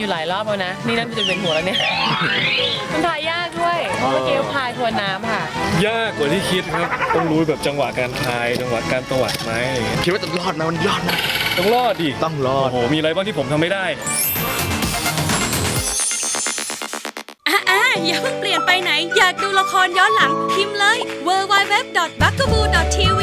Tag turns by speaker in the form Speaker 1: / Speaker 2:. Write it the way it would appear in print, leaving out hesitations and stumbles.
Speaker 1: อยู่หลายรอบแล้วนะนี่นั่นจะเป็นหัวแล้วเนี่ยมันพายยากด้วยเมื่อกี้พายทวนน้ำค่ะ
Speaker 2: ยากกว่าที่คิดครับต้องรู้แบบจังหวะการพายจังหวะการตวัดไม้อะไรอย่างเงี้ย
Speaker 3: คิดว่าจะรอดไหมมันรอดไหม
Speaker 2: ต้องรอดดิ
Speaker 3: ต้องรอด
Speaker 2: โอ้โหมีอะไรบ้างที่ผมทำไม่ได้
Speaker 4: อย่าเพิ่งเปลี่ยนไปไหนอยากดูละครย้อนหลังพิมพ์เลย www.bugaboo.tv